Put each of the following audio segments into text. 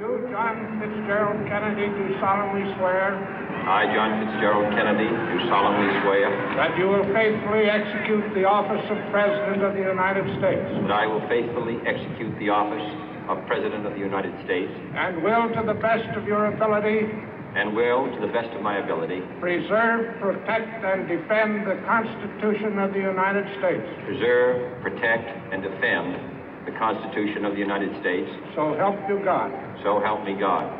You, John Fitzgerald Kennedy, do solemnly swear. I, John Fitzgerald Kennedy, do solemnly swear. That you will faithfully execute the office of President of the United States. That I will faithfully execute the office of President of the United States. And will, to the best of your ability. And will, to the best of my ability. Preserve, protect, and defend the Constitution of the United States. Preserve, protect, and defend the Constitution of the United States. So help you God. So help me God.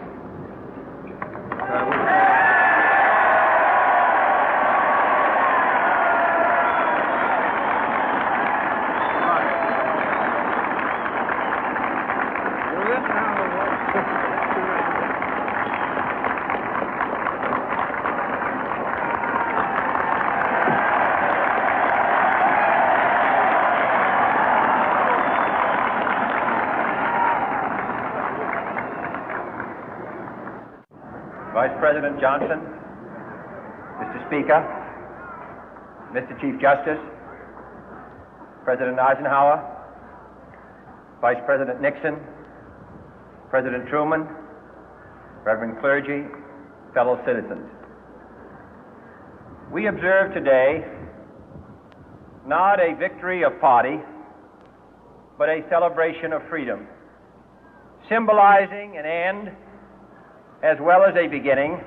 Vice President Johnson, Mr. Speaker, Mr. Chief Justice, President Eisenhower, Vice President Nixon, President Truman, Reverend clergy, fellow citizens. We observe today not a victory of party, but a celebration of freedom, symbolizing an end as well as a beginning,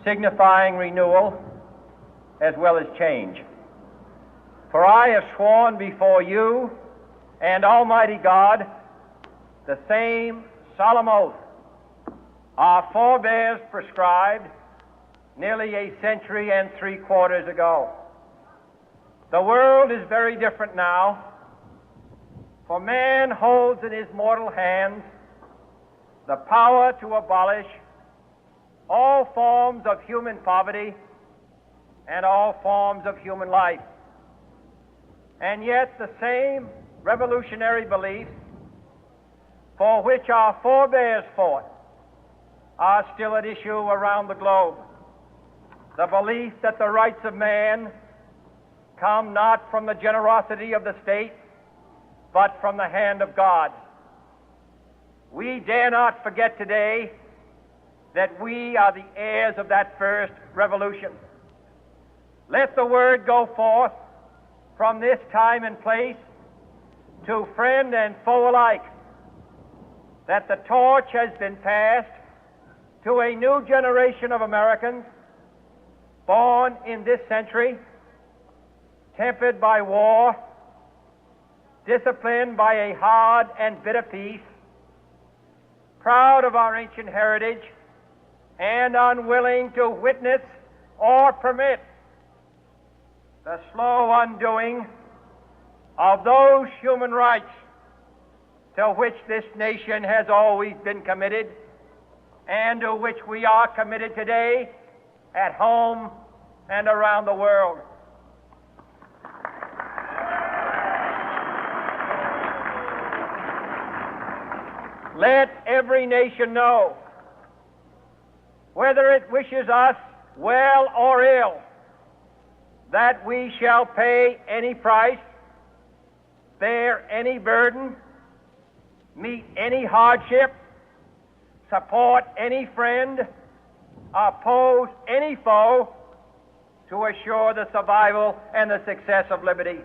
signifying renewal as well as change. For I have sworn before you and Almighty God the same solemn oath our forebears prescribed nearly a century and 3/4 ago. The world is very different now, for man holds in his mortal hands the power to abolish all forms of human poverty and all forms of human life. And yet the same revolutionary beliefs for which our forebears fought are still at issue around the globe. The belief that the rights of man come not from the generosity of the state, but from the hand of God. We dare not forget today that we are the heirs of that first revolution. Let the word go forth from this time and place to friend and foe alike that the torch has been passed to a new generation of Americans born in this century, tempered by war, disciplined by a hard and bitter peace, proud of our ancient heritage, and unwilling to witness or permit the slow undoing of those human rights to which this nation has always been committed and to which we are committed today at home and around the world. Let every nation know, whether it wishes us well or ill, that we shall pay any price, bear any burden, meet any hardship, support any friend, oppose any foe to assure the survival and the success of liberty.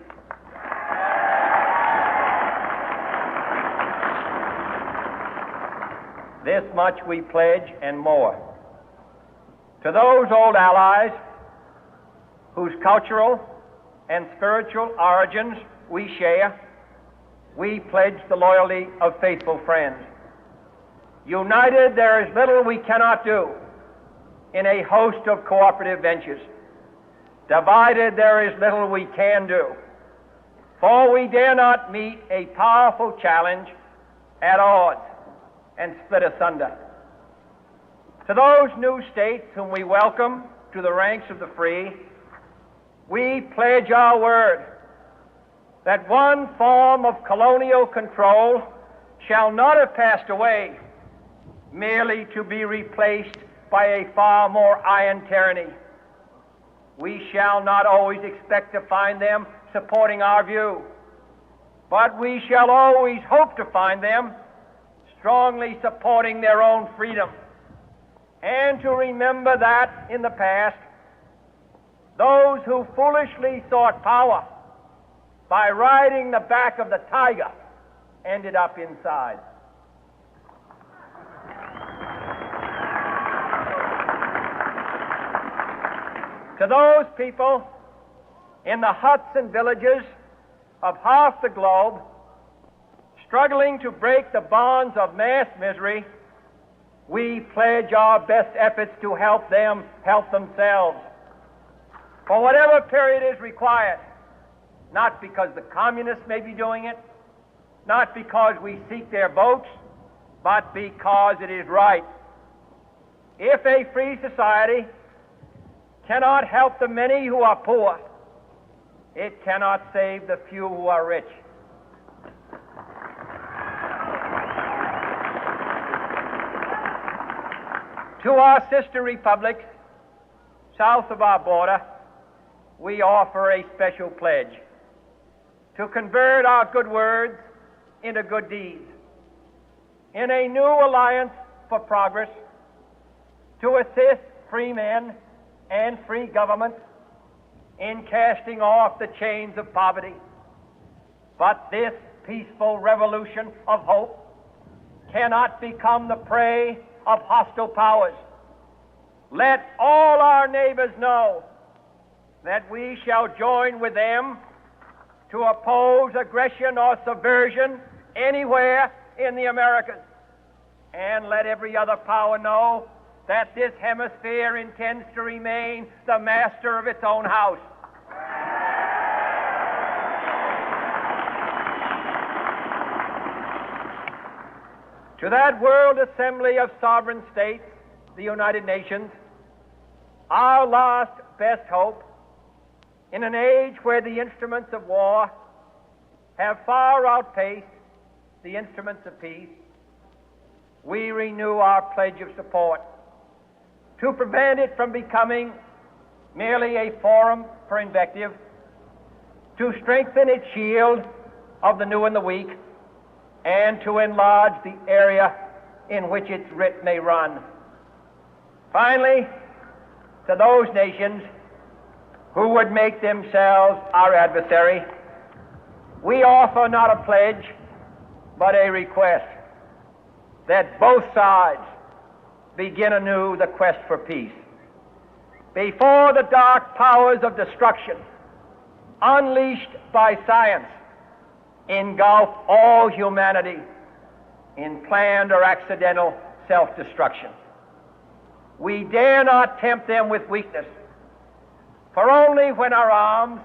This much we pledge and more. To those old allies whose cultural and spiritual origins we share, we pledge the loyalty of faithful friends. United, there is little we cannot do in a host of cooperative ventures. Divided, there is little we can do, for we dare not meet a powerful challenge at odds and split asunder. To those new states whom we welcome to the ranks of the free, we pledge our word that one form of colonial control shall not have passed away merely to be replaced by a far more iron tyranny. We shall not always expect to find them supporting our view, but we shall always hope to find them strongly supporting their own freedom, and to remember that in the past, those who foolishly sought power by riding the back of the tiger ended up inside. To those people in the huts and villages of half the globe struggling to break the bonds of mass misery, we pledge our best efforts to help them help themselves for whatever period is required, not because the communists may be doing it, not because we seek their votes, but because it is right. If a free society cannot help the many who are poor, it cannot save the few who are rich. To our sister republics south of our border, we offer a special pledge to convert our good words into good deeds, in a new alliance for progress, to assist free men and free governments in casting off the chains of poverty. But this peaceful revolution of hope cannot become the prey of hostile powers. Let all our neighbors know that we shall join with them to oppose aggression or subversion anywhere in the Americas. And let every other power know that this hemisphere intends to remain the master of its own house. To that world assembly of sovereign states, the United Nations, our last best hope, in an age where the instruments of war have far outpaced the instruments of peace, we renew our pledge of support to prevent it from becoming merely a forum for invective, to strengthen its shield of the new and the weak, and to enlarge the area in which its writ may run. Finally, to those nations who would make themselves our adversary, we offer not a pledge, but a request that both sides begin anew the quest for peace. Before the dark powers of destruction, unleashed by science, engulf all humanity in planned or accidental self-destruction, we dare not tempt them with weakness, for only when our arms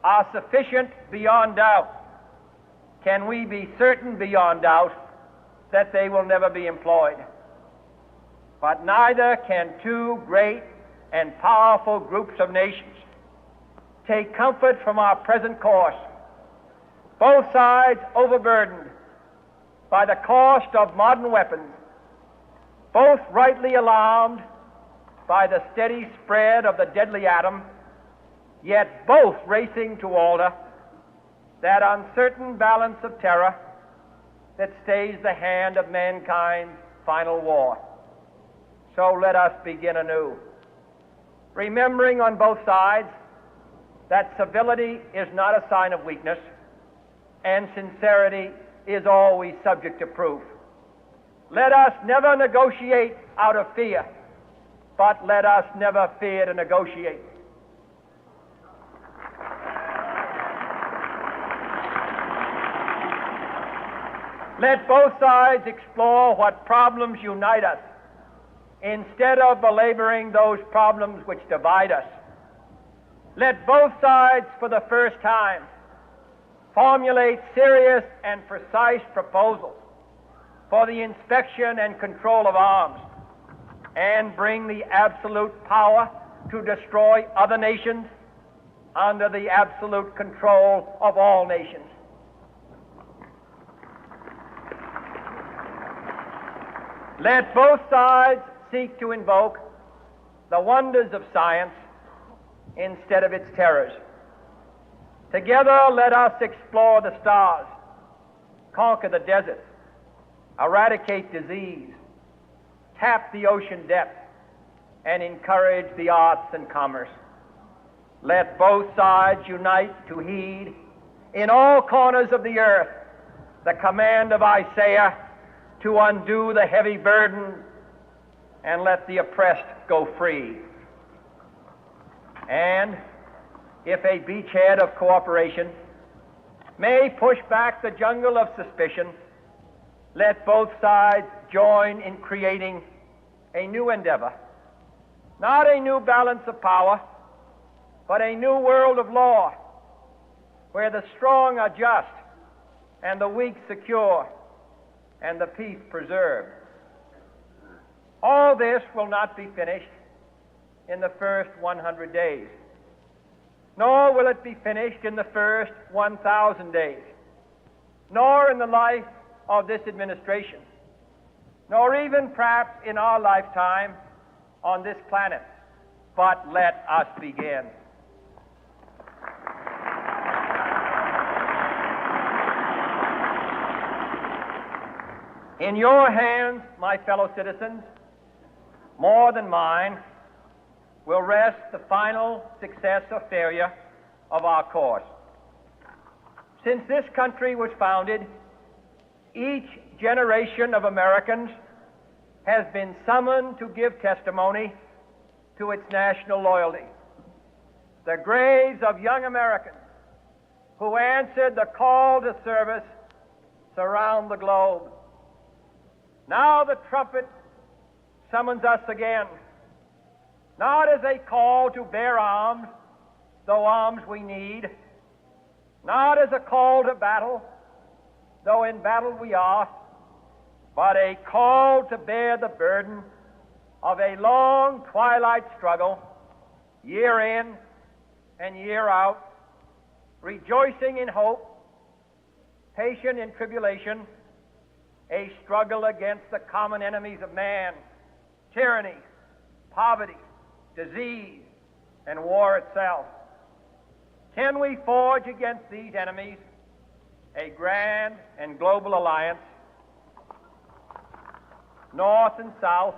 are sufficient beyond doubt can we be certain beyond doubt that they will never be employed. But neither can two great and powerful groups of nations take comfort from our present course, both sides overburdened by the cost of modern weapons, both rightly alarmed by the steady spread of the deadly atom, yet both racing to alter that uncertain balance of terror that stays the hand of mankind's final war. So let us begin anew, remembering on both sides that civility is not a sign of weakness, and sincerity is always subject to proof. Let us never negotiate out of fear, but let us never fear to negotiate. Let both sides explore what problems unite us, instead of belaboring those problems which divide us. Let both sides, for the first time, formulate serious and precise proposals for the inspection and control of arms, and bring the absolute power to destroy other nations under the absolute control of all nations. Let both sides seek to invoke the wonders of science instead of its terrors. Together, let us explore the stars, conquer the deserts, eradicate disease, tap the ocean depth, and encourage the arts and commerce. Let both sides unite to heed in all corners of the earth the command of Isaiah to undo the heavy burden and let the oppressed go free. And if a beachhead of cooperation may push back the jungle of suspicion, let both sides join in creating a new endeavor, not a new balance of power, but a new world of law, where the strong are just and the weak secure and the peace preserved. All this will not be finished in the first 100 days, nor will it be finished in the first 1,000 days, nor in the life of this administration, nor even perhaps in our lifetime on this planet. But let us begin. In your hands, my fellow citizens, more than mine, will rest the final success or failure of our course. Since this country was founded, each generation of Americans has been summoned to give testimony to its national loyalty. The graves of young Americans who answered the call to service surround the globe. Now the trumpet summons us again, not as a call to bear arms, though arms we need, not as a call to battle, though in battle we are, but a call to bear the burden of a long twilight struggle, year in and year out, rejoicing in hope, patient in tribulation, a struggle against the common enemies of man, tyranny, poverty, disease, and war itself. Can we forge against these enemies a grand and global alliance, north and south,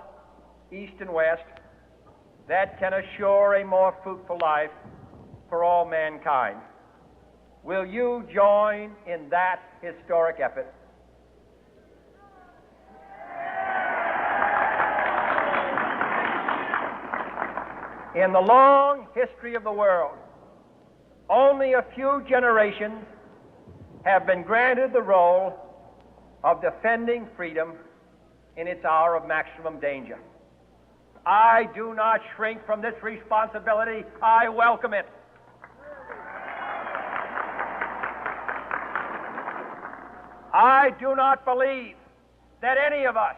east and west, that can assure a more fruitful life for all mankind? Will you join in that historic effort? In the long history of the world, only a few generations have been granted the role of defending freedom in its hour of maximum danger. I do not shrink from this responsibility. I welcome it. I do not believe that any of us